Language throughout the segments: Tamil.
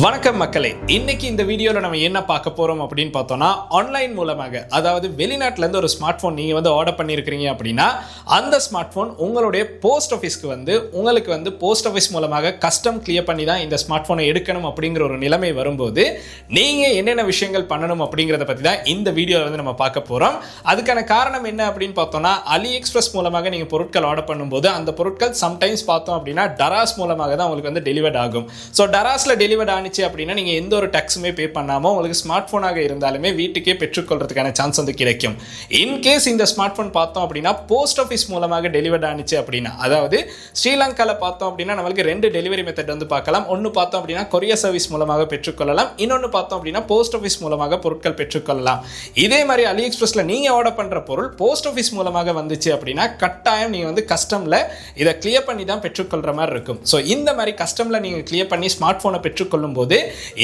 வணக்கம் மக்களே, இன்னைக்கு இந்த வீடியோவில் நம்ம என்ன பார்க்க போகிறோம் அப்படின்னு பார்த்தோம்னா, ஆன்லைன் மூலமாக, அதாவது வெளிநாட்டிலேருந்து ஒரு ஸ்மார்ட் ஃபோன் நீங்கள் ஆர்டர் பண்ணியிருக்கிறீங்க அப்படின்னா அந்த ஸ்மார்ட் ஃபோன் உங்களுடைய போஸ்ட் ஆஃபீஸ்க்கு உங்களுக்கு போஸ்ட் ஆஃபீஸ் மூலமாக கஸ்டம் கிளியர் பண்ணி தான் இந்த ஸ்மார்ட் ஃபோனை எடுக்கணும் அப்படிங்கிற ஒரு நிலைமை வரும்போது நீங்கள் என்னென்ன விஷயங்கள் பண்ணணும் அப்படிங்கிறத பற்றி தான் இந்த வீடியோவில் நம்ம பார்க்க போகிறோம். அதுக்கான காரணம் என்ன அப்படின்னு பார்த்தோம்னா, அலி எக்ஸ்பிரஸ் மூலமாக நீங்கள் பொருட்கள் ஆர்டர் பண்ணும்போது அந்த பொருட்கள் சம்டைம்ஸ் பார்த்தோம் அப்படின்னா டராஸ் மூலமாக தான் உங்களுக்கு டெலிவர்ட் ஆகும். ஸோ டராஸில் டெலிவர்ட் ஆனிச்சு அப்படின்னா நீங்கள் எந்த ஒரு டேக்ஸுமே பே பண்ணாமல் உங்களுக்கு ஸ்மார்ட் ஃபோனாக இருந்தாலுமே வீட்டுக்கே பெற்றுக்கொள்றதுக்கான சான்ஸ் கிடைக்கும். இன்கேஸ் இந்த ஸ்மார்ட் ஃபோன் பார்த்தோம் அப்படின்னா போஸ்ட் ஆஃபீஸ் மூலமாக டெலிவர்ட் ஆனிச்சு அப்படின்னா, அதாவது ஸ்ரீலங்காவில் பார்த்தோம் அப்படின்னா நம்மளுக்கு 2 டெலிவரி மெத்தட் பார்க்கலாம். ஒன்று பார்த்தோம் அப்படின்னா கொரியர் சர்வீஸ் மூலமாக பெற்றுக்கொள்ளலாம், இன்னொன்று பார்த்தோம் அப்படின்னா போஸ்ட் ஆஃபீஸ் மூலமாக பொருட்கள் பெற்றுக்கொள்ளலாம். இதே மாதிரி அலி எக்ஸ்பிரஸ்ல நீங்கள் ஆர்டர் பண்ணுற பொருள் போஸ்ட் ஆஃபீஸ் மூலமாக வந்துச்சு அப்படின்னா கட்டாயம் நீங்கள் கஸ்டமில் இதை கிளியர் பண்ணி தான் பெற்றுக்கொள்கிற மாதிரி இருக்கும். ஸோ இந்த மாதிரி கஸ்டமில் நீங்கள் கிளியர் பண்ணி ஸ்மார்ட் ஃபோனை பெற்றுக்கொள்ளும் போது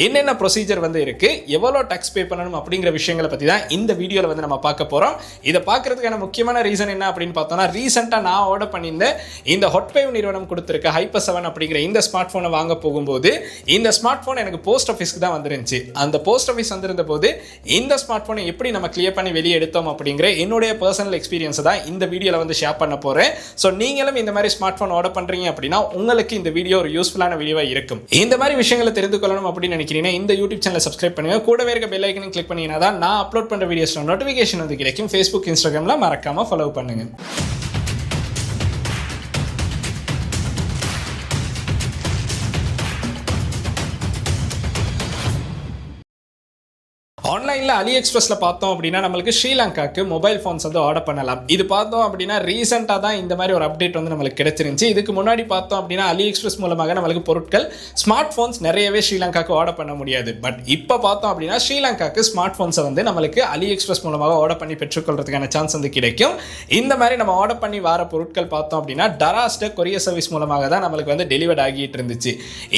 என்னென்ன ப்ரொசீஜர் இருக்கு, எவ்வளோ டாக்ஸ் பே பண்ணணும் அப்படிங்கிற விஷயங்களை பற்றி தான் இந்த வீடியோவில் நம்ம பார்க்க போகிறோம். இதை பார்க்கறதுக்கான முக்கியமான ரீசன் என்ன அப்படின்னு பார்த்தோம்னா, ரீசெண்டாக நான் ஆர்டர் பண்ணியிருந்தேன் இந்த ஹாட்வேவ் நிறுவனம் கொடுத்துருக்க ஹைப்பர் 7 அப்படிங்கிற இந்த ஸ்மார்ட் ஃபோனை வாங்க போகும்போது இந்த ஸ்மார்ட் ஃபோன் எனக்கு போஸ்ட் ஆஃபீஸ்க்கு தான் வந்துருந்துச்சு. அந்த போஸ்ட் ஆஃபீஸ் வந்திருந்த போது இந்த ஸ்மார்ட் ஃபோனை எப்படி நம்ம கிளியர் பண்ணி வெளியே எடுத்தோம் அப்படிங்கிற என்னுடைய பர்சனல் எக்ஸ்பீரியன்ஸ் தான் இந்த வீடியோவில் ஷேர் பண்ண போகிறேன். ஸோ நீங்களும் இந்த மாதிரி ஸ்மார்ட் ஃபோன் ஆர்டர் பண்ணுறீங்க அப்படின்னா உங்களுக்கு இந்த வீடியோ ஒரு யூஸ்ஃபுல்லான வீடியோவாக இருக்கும். இந்த மாதிரி விஷயங்களை தெரிந்து கொள்ளணும் அப்படின்னு நினைக்கிறீங்கன்னா இந்த யூடியூப் சேனலை சப்ஸ்கிரைப் பண்ணுங்க, கூடவே இருக்க பெல் ஐக்கனை கிளிக் பண்ணீங்கன்னா தான் நான் அப்லோட் பண்ற வீடியோஸ்ல நோட்டிஃபிகேஷன் கிடைக்கும். Facebook, Instagramல மறக்காம ஃபாலோ பண்ணுங்க. ஆன்லைனில் அலி எக்ஸ்பிரஸில் பார்த்தோம் அப்படின்னா நம்மளுக்கு ஸ்ரீலங்காவுக்கு மொபைல் ஃபோன்ஸ் ஆர்டர் பண்ணலாம். இது பார்த்தோம் அப்படின்னா ரீசெண்டாக தான் இந்த மாதிரி ஒரு அப்டேட் நம்மளுக்கு கிடைச்சிருந்துச்சு. இதுக்கு முன்னாடி பார்த்தோம் அப்படின்னா அலி எக்ஸ்பிரஸ் மூலமாக நம்மளுக்கு பொருட்கள் ஸ்மார்ட் ஃபோன்ஸ் நிறையவே ஸ்ரீலங்காவுக்கு ஆர்டர் பண்ண முடியாது. பட் இப்போ பார்த்தோம் அப்படின்னா ஸ்ரீலங்காவுக்கு ஸ்மார்ட் ஃபோன்ஸை நம்மளுக்கு அலி எக்ஸ்பிரஸ் மூலமாக ஆர்டர் பண்ணி பெற்றுக்கொள்றதுக்கான சான்ஸ் கிடைக்கும். இந்த மாதிரி நம்ம ஆர்டர் பண்ணி வர பொருட்கள் பார்த்தோம் அப்படின்னா டராஸ்ட கொரியர் சர்வீஸ் மூலமாக தான் நம்மளுக்கு டெலிவர்ட் ஆகிட்டு இருந்துச்சு.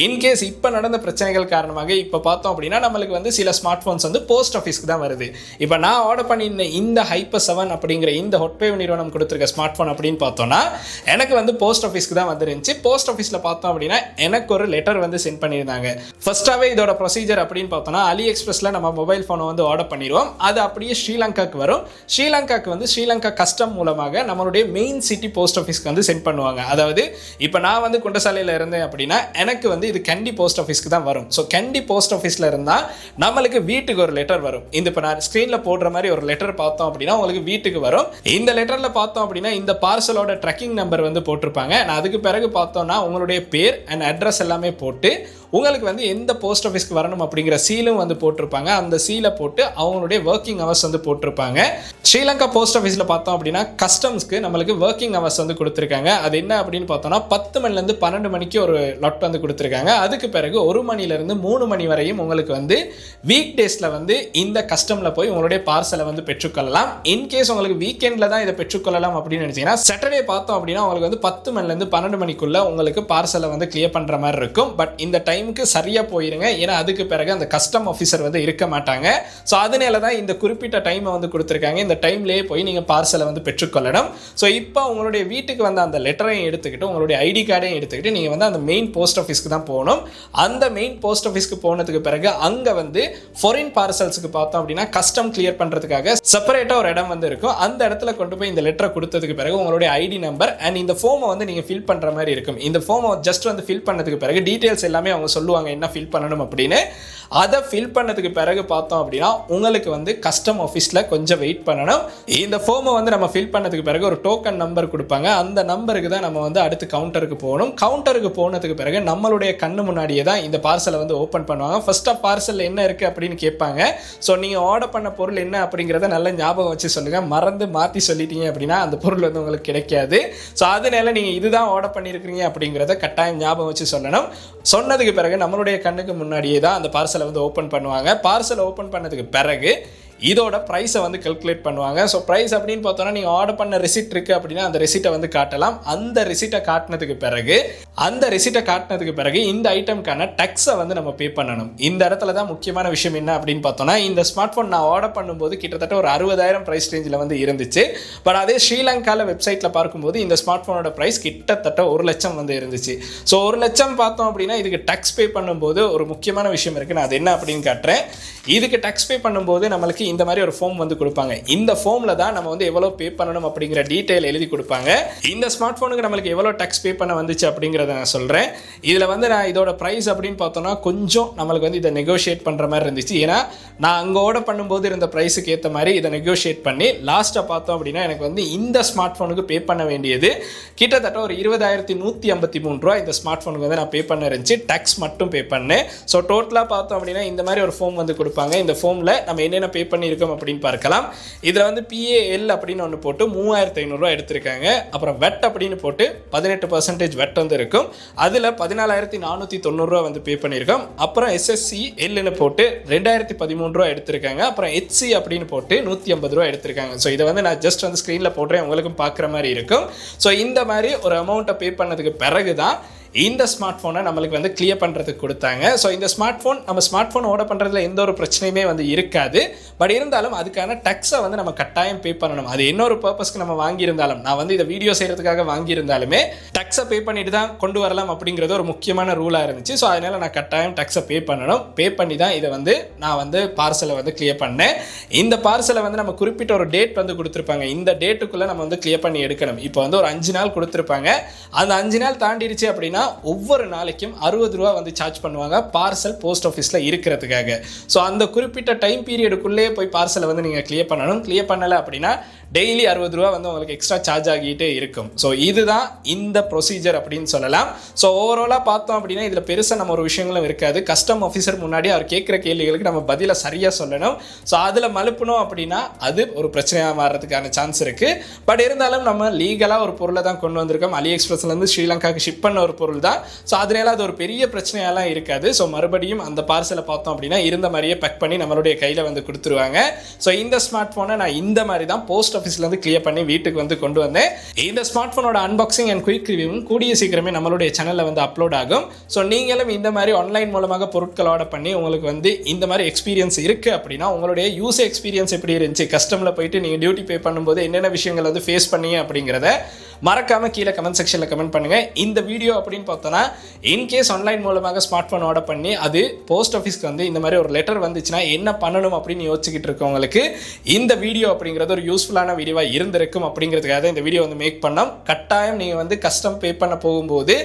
இன்கேஸ் இப்போ நடந்த பிரச்சனைகள் காரணமாக இப்போ பார்த்தோம் அப்படின்னா நம்மளுக்கு சில ஸ்மார்ட் ஃபோன்ஸ் போஸ்ட் ஆஃபீஸ்க்கு தான் வருது. இப்போ நான் ஆர்டர் பண்ணியிருந்த இந்த ஹைப்பர் 7 அப்படிங்கிற இந்த ஹாட்வேவ் நிறுவனம் கொடுத்துருக்க ஸ்மார்ட் ஃபோன் அப்படின்னு பார்த்தோம்னா எனக்கு போஸ்ட் ஆஃபீஸ்க்கு தான் வந்துருந்துச்சு. போஸ்ட் ஆஃபீஸில் பார்த்தோம் அப்படின்னா எனக்கு ஒரு லெட்டர் சென்ட் பண்ணியிருந்தாங்க. ஃபர்ஸ்டாகவே இதோட ப்ரொசீஜர் அப்படின்னு பார்த்தோம்னா, அலி எக்ஸ்பிரஸில் நம்ம மொபைல் ஃபோனை ஆர்டர் பண்ணிடுவோம். அது அப்படியே ஸ்ரீலங்காவுக்கு வரும். ஸ்ரீலங்காவுக்கு ஸ்ரீலங்கா கஸ்டம் மூலமாக நம்மளுடைய மெயின் சிட்டி போஸ்ட் ஆஃபீஸ்க்கு சென்ட் பண்ணுவாங்க. அதாவது இப்போ நான் குண்டசாலையில் இருந்தேன் அப்படின்னா எனக்கு இது கண்டி போஸ்ட் ஆஃபீஸ்க்கு தான் வரும். ஸோ கண்டி போஸ்ட் ஆஃபீஸில் இருந்தால் நம்மளுக்கு வீட்டுக்கு ஒரு லெட்டர் வரும். இந்த இப்போ நான் ஸ்க்ரீனில் போடுற மாதிரி ஒரு லெட்டர் பார்த்தோம் அப்படின்னா உங்களுக்கு வீட்டுக்கு வரும். இந்த லெட்டரில் பார்த்தோம் அப்படின்னா இந்த பார்சலோட ட்ராக்கிங் நம்பர் போட்டிருப்பாங்க. நான் அதுக்கு பிறகு பார்த்தோம்னா உங்களுடைய பேர் அண்ட் அட்ரஸ் எல்லாமே போட்டு உங்களுக்கு எந்த போஸ்ட் ஆஃபீஸ்க்கு வரணும் அப்படிங்கிற சீலும் போட்டிருப்பாங்க. அந்த சீலை போட்டு அவங்களுடைய ஒர்க்கிங் ஹவர்ஸ் போட்டிருப்பாங்க. ஸ்ரீலங்கா போஸ்ட் ஆஃபீஸில் பார்த்தோம் அப்படின்னா கஸ்டம்ஸ்க்கு நம்மளுக்கு ஒர்க்கிங் ஹவர்ஸ் கொடுத்துருக்காங்க. அது என்ன அப்படின்னு பார்த்தோம்னா 10 மணிலேருந்து 12 மணிக்கு ஒரு லாட் கொடுத்துருக்காங்க. அதுக்கு பிறகு 1 மணிலேருந்து 3 மணி வரையும் உங்களுக்கு வீக் டேஸில் இந்த கஸ்டமில் போய் உங்களுடைய பார்சலை பெற்றுக்கொள்ளலாம். இன்கேஸ் உங்களுக்கு வீக்கெண்டில் தான் இதை பெற்றுக்கொள்ளலாம் அப்படின்னு நினைச்சீங்கன்னா சாட்டர்டே பார்த்தோம் அப்படின்னா உங்களுக்கு 10 மணிலேருந்து 12 மணிக்குள்ள உங்களுக்கு பார்சலை கிளியர் பண்ணுற மாதிரி இருக்கும். பட் இந்த டைமுக்கு சரியாக போயிருங்க, ஏன்னா அதுக்கு பிறகு அந்த கஸ்டம் ஆஃபீஸர் இருக்க மாட்டாங்க. ஸோ அதனால தான் இந்த குறிப்பிட்ட டைமை கொடுத்துருக்காங்க. இந்த டைம்லேயே போய் நீங்கள் பார்சலை பெற்றுக்கொள்ளணும். ஸோ இப்போ உங்களுடைய வீட்டுக்கு அந்த லெட்டரையும் எடுத்துக்கிட்டு உங்களுடைய ஐடி கார்டையும் எடுத்துக்கிட்டு நீங்கள் அந்த மெயின் போஸ்ட் ஆஃபீஸ்க்கு தான் போகணும். அந்த மெயின் போஸ்ட் ஆஃபீஸ்க்கு போனதுக்கு பிறகு அங்கே ஃபாரின் பார்சல்ஸுக்கு பார்த்தோம் அப்படின்னா கஸ்டம் கிளியர் பண்ணுறதுக்காக செப்பரேட்டாக ஒரு இடம் இருக்கும். அந்த இடத்துல கொண்டு போய் இந்த லெட்டரை கொடுத்ததுக்கு பிறகு உங்களுடைய ஐடி நம்பர் அண்ட் இந்த ஃபார்மை நீங்கள் ஃபில் பண்ணுற மாதிரி இருக்கும். இந்த ஃபார்மை ஜஸ்ட் ஃபில் பண்ணதுக்கு பிறகு டீட்டெயில்ஸ் எல்லாமே அவங்க சொல்லுவாங்க என்ன ஃபில் பண்ணணும் அப்படின்னு. அதை ஃபில் பண்ணதுக்கு பிறகு பார்த்தோம் அப்படின்னா உங்களுக்கு கஸ்டம் ஆஃபீஸில் கொஞ்சம் வெயிட் பண்ணணும். இந்த ஃபார்மை நம்ம ஃபில் பண்ணதுக்கு பிறகு ஒரு டோக்கன் நம்பர் கொடுப்பாங்க. அந்த நம்பருக்கு தான் நம்ம அடுத்து கவுண்டருக்கு போகணும். கவுண்டருக்கு போனதுக்கு பிறகு நம்மளுடைய கண்ணு முன்னாடியே தான் இந்த பார்சலை ஓப்பன் பண்ணுவாங்க. ஃபர்ஸ்ட் ஆஃப் பார்சல் என்ன இருக்குது அப்படின்னு கேட்பாங்க. ஸோ நீங்கள் ஆர்டர் பண்ண பொருள் என்ன அப்படிங்கிறத நல்ல ஞாபகம் வச்சு சொல்லுங்கள். மறந்து மாற்றி சொல்லிட்டீங்க அப்படின்னா அந்த பொருள் உங்களுக்கு கிடைக்காது. ஸோ அதனால நீங்கள் இதுதான் ஆர்டர் பண்ணியிருக்கிறீங்க அப்படிங்கிறத கட்டாயம் ஞாபகம் வச்சு சொல்லணும். சொன்னதுக்கு பிறகு நம்மளுடைய கண்ணுக்கு முன்னாடியே தான் அந்த பார்சலை ஓப்பன் பண்ணுவாங்க. பார்சலை ஓப்பன் பண்ணதுக்கு பிறகு இதோட ப்ரைஸை வந்து கல்குலேட் பண்ணுவாங்க. ஸோ ப்ரைஸ் அப்படின்னு பார்த்தோன்னா நீங்கள் ஆர்டர் பண்ண ரிசிப்ட் இருக்குது அப்படின்னா அந்த ரிசிப்டை வந்து காட்டலாம். அந்த ரிசிப்டை காட்டினதுக்கு பிறகு இந்த ஐட்டம்க்கான டேக்ஸை வந்து நம்ம பே பண்ணணும். இந்த இடத்துல தான் முக்கியமான விஷயம் என்ன அப்படின்னு பார்த்தோன்னா, இந்த ஸ்மார்ட் ஃபோன் நான் ஆர்டர் பண்ணும்போது கிட்டத்தட்ட ஒரு 60,000 ப்ரைஸ் ரேஞ்சில் வந்து இருந்துச்சு. பட் அதே ஸ்ரீலங்காவில் வெப்சைட்டில் பார்க்கும்போது இந்த ஸ்மார்ட் ஃபோனோட ப்ரைஸ் கிட்டத்தட்ட 1 லட்சம் வந்து இருந்துச்சு. ஸோ 1 லட்சம் பார்த்தோம் அப்படின்னா இதுக்கு டேக்ஸ் பே பண்ணும்போது ஒரு முக்கியமான விஷயம் இருக்குது. நான் அது என்ன அப்படின்னு காட்டுறேன். இதுக்கு டேக்ஸ் பே பண்ணும்போது நம்மளுக்கு இந்த மாதிரி ஒரு ஃபார்ம் வந்து கொடுப்பாங்க. இந்த ஃபார்மில் தான் நம்ம வந்து எவ்வளோ பே பண்ணணும் அப்படிங்கிற டீட்டெயில் எழுதி கொடுப்பாங்க. இந்த ஸ்மார்ட் ஃபோனுக்கு நம்மளுக்கு எவ்வளோ டேக்ஸ் பே பண்ண வந்துச்சு அப்படிங்கிறத நான் சொல்கிறேன். இதில் வந்து நான் இதோட ப்ரைஸ் அப்படின்னு பார்த்தோன்னா கொஞ்சம் நம்மளுக்கு வந்து இதை நெகோஷியேட் பண்ணுற மாதிரி இருந்துச்சு. ஏன்னா நான் அங்கே ஆர்டர் பண்ணும்போது இருந்த ப்ரைஸுக்கு ஏற்ற மாதிரி இதை நெகோஷியேட் பண்ணி லாஸ்ட்டாக பார்த்தோம் அப்படின்னா எனக்கு வந்து இந்த ஸ்மார்ட் ஃபோனுக்கு பே பண்ண வேண்டியது கிட்டத்தட்ட ஒரு 20,153 ரூபா இந்த ஸ்மார்ட் ஃபோனுக்கு வந்து நான் பே பண்ண இருந்துச்சு. டேக்ஸ் மட்டும் பே பண்ணேன். ஸோ டோட்டலாக பார்த்தோம் அப்படின்னா இந்த மாதிரி ஒரு ஃபார்ம் வந்து கொடுப்பாங்க. இந்த ஃபார்மில் நம்ம என்னென்ன பே பண்ணியிருக்கோம் அப்படின்னு பார்க்கலாம். இதில் வந்து PAL அப்படின்னு ஒன்று போட்டு 3,500 ரூபா எடுத்திருக்காங்க. அப்புறம் வெட் அப்படின்னு போட்டு 18% வெட் வந்து இருக்கும். அதில் 14,490 ரூபா வந்து பே பண்ணியிருக்கோம். அப்புறம் SSCLன்னு போட்டு 2,013 ரூபா எடுத்திருக்காங்க. அப்புறம் HC அப்படின்னு போட்டு 150 ரூபா எடுத்திருக்காங்க. ஸோ இதை வந்து நான் ஜஸ்ட் வந்து ஸ்க்ரீனில் போடுறேன், உங்களுக்கும் பார்க்குற மாதிரி இருக்கும். ஸோ இந்த மாதிரி ஒரு அமௌண்ட்டை பே பண்ணதுக்கு பிறகு தான் இந்த ஸ்மார்ட் ஃபோனை நம்மளுக்கு வந்து கிளியர் பண்ணுறதுக்கு கொடுத்தாங்க. ஸோ இந்த ஸ்மார்ட் ஃபோன் ஆர்டர் பண்ணுறதுல எந்த ஒரு பிரச்சனையுமே வந்து இருக்காது. பட் இருந்தாலும் அதுக்கான டேக்ஸை வந்து நம்ம கட்டாயம் பே பண்ணணும். அது என்ன ஒரு பர்பஸ்க்கு நம்ம வாங்கியிருந்தாலும், நான் வந்து இதை வீடியோ செய்கிறதுக்காக வாங்கியிருந்தாலுமே டேக்ஸை பே பண்ணிட்டு தான் கொண்டு வரலாம் அப்படிங்கிறது ஒரு முக்கியமான ரூலாக இருந்துச்சு. ஸோ அதனால் நான் கட்டாயம் டேக்ஸை பே பண்ணணும். பே பண்ணி தான் இதை வந்து நான் வந்து பார்சலை வந்து கிளியர் பண்ணேன். இந்த பார்சலை வந்து நம்ம குறிப்பிட்ட ஒரு டேட் வந்து கொடுத்துருப்பாங்க. இந்த டேட்டுக்குள்ளே நம்ம வந்து கிளியர் பண்ணி எடுக்கணும். இப்போ வந்து ஒரு 5 நாள் கொடுத்துருப்பாங்க. அந்த 5 நாள் தாண்டிடுச்சு அப்படின்னா ஒவ்வொரு நாளைக்கும் 60 ரூபா வந்து சார்ஜ் பண்ணுவாங்க பார்சல் போஸ்ட் ஆஃபீஸில் இருக்கிறதுக்காக. ஸோ அந்த குறிப்பிட்ட டைம் பீரியடுக்குள்ளே போய் பார்சலை வந்து நீங்கள் கிளியர் பண்ணணும். கிளியர் பண்ணலை அப்படின்னா டெய்லி 60 ரூபா வந்து உங்களுக்கு எக்ஸ்ட்ரா சார்ஜ் ஆகிட்டே இருக்கும். ஸோ இதுதான் இந்த ப்ரொசீஜர் அப்படின்னு சொல்லலாம். ஸோ ஓவராலாக பார்த்தோம் அப்படின்னா இதில் பெருசாக நம்ம ஒரு விஷயங்களும் இருக்காது. கஸ்டம் ஆஃபீஸர் முன்னாடி அவர் கேட்குற கேள்விகளுக்கு நம்ம பதிலை சரியாக சொல்லணும். ஸோ அதில் மலுப்பணும் அப்படின்னா அது ஒரு பிரச்சனையாக மாறுறதுக்கான சான்ஸ் இருக்குது. பட் இருந்தாலும் நம்ம லீகலாக ஒரு பொருளை தான் கொண்டு வந்திருக்கோம். AliExpressலேருந்து ஸ்ரீலங்காவுக்கு ஷிப் பண்ண ஒரு பொருள் தான். ஸோ அதனால அது ஒரு பெரிய பிரச்சனையெல்லாம் இருக்காது. ஸோ மறுபடியும் அந்த பார்சலை பார்த்தோம் அப்படின்னா இருந்த மாதிரியே பேக் பண்ணி நம்மளுடைய கையில் வந்து கொடுத்துருவாங்க. ஸோ இந்த ஸ்மார்ட் ஃபோனை நான் இந்த மாதிரி தான் போஸ்ட் ஆஃபீஸ்லேருந்து கிளியர் பண்ணி வீட்டுக்கு வந்து கொண்டு வந்தேன். இந்த ஸ்மார்ட் ஃபோனோட அன்பாக்சிங் அண்ட் குயிக் ரிவ்யூவும் கூடிய சீக்கிரமே நம்மளுடைய சேனலில் வந்து அப்லோட் ஆகும். ஸோ நீங்களும் இந்த மாதிரி ஆன்லைன் மூலமாக பொருட்கள் ஆர்டர் பண்ணி உங்களுக்கு வந்து இந்த மாதிரி எக்ஸ்பீரியன்ஸ் இருக்குது அப்படின்னா உங்களுடைய யூசர் எக்ஸ்பீரியன்ஸ் எப்படி இருந்துச்சு, கஸ்டமில் போயிட்டு நீங்கள் டியூட்டி பே பண்ணும்போது என்னென்ன விஷயங்கள் வந்து ஃபேஸ் பண்ணீங்க அப்படிங்கிறத மறக்காமல் கீழே கமெண்ட் செக்ஷனில் கமெண்ட் பண்ணுங்கள். இந்த வீடியோ அப்படின்னு பார்த்தோன்னா இன்கேஸ் ஆன்லைன் மூலமாக ஸ்மார்ட் ஃபோன் ஆர்டர் பண்ணி அது போஸ்ட் ஆஃபீஸ்க்கு வந்து இந்த மாதிரி ஒரு லெட்டர் வந்துச்சுன்னா என்ன பண்ணணும் அப்படின்னு யோசிச்சுக்கிட்டு இருக்கவங்களுக்கு இந்த வீடியோ அப்படிங்கிறது ஒரு யூஸ்ஃபுல்லான வீடியோவாக இருந்திருக்கும் அப்படிங்கிறதுக்காக இந்த வீடியோ வந்து மேக் பண்ணோம். கட்டாயம் நீங்கள் வந்து கஸ்டம் பே பண்ண போகும்போது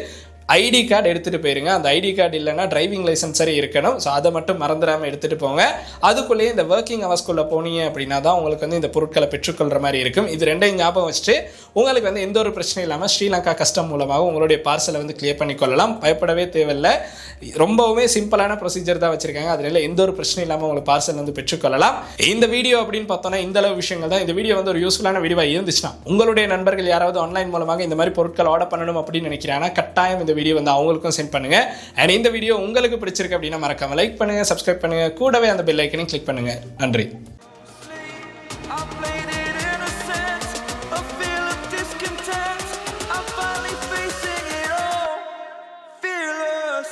ஐடி கார்டு எடுத்துகிட்டு போயிருங்க. அந்த ஐடி கார்டு இல்லைன்னா டிரைவிங் லைசன்ஸ் சரி இருக்கணும். ஸோ அதை மட்டும் மறந்துடாமல் எடுத்துகிட்டு போங்க. அதுக்குள்ளேயே இந்த ஒர்க்கிங் ஹவர்ஸ்குள்ளே போனீங்க அப்படின்னா தான் உங்களுக்கு வந்து இந்த பொருட்களை பெற்றுக்கொள்கிற மாதிரி இருக்கும். இது ரெண்டையும் ஞாபகம் வச்சுட்டு உங்களுக்கு வந்து எந்த ஒரு பிரச்சனையும் இல்லாமல் ஸ்ரீலங்கா கஸ்டம் மூலமாக உங்களுடைய பார்சலை வந்து கிளியர் பண்ணிக்கொள்ளலாம். பயப்படவே தேவையில்லை. ரொம்பவுமே சிம்பிளான ப்ரொசீஜர் தான் வச்சுருக்காங்க. அதனால எந்த ஒரு பிரச்சனையும் இல்லாமல் உங்களுக்கு பார்சல் வந்து பெற்றுக்கொள்ளலாம். இந்த வீடியோ அப்படின்னு பார்த்தோன்னா இந்த அளவு விஷயங்கள் தான். இந்த வீடியோ வந்து ஒரு யூஸ்ஃபுல்லான வீடியோவாக இருந்துச்சுன்னா உங்களுடைய நண்பர்கள் யாராவது ஆன்லைன் மூலமாக இந்த மாதிரி பொருட்கள் ஆர்டர் பண்ணணும் அப்படின்னு நினைக்கிறாங்கன்னா கட்டாயம் இந்த வீடியோ வந்து அவங்களுக்கும் சென்ட் பண்ணுங்க. அண்ட் இந்த வீடியோ உங்களுக்கு பிடிச்சிருக்கு அப்படின்னா மறக்காம லைக் பண்ணுங்க, சப்ஸ்கிரைப் பண்ணுங்க, கூடவே அந்த பெல் ஐக்கனையும் கிளிக் பண்ணுங்க. நன்றி. Fearless.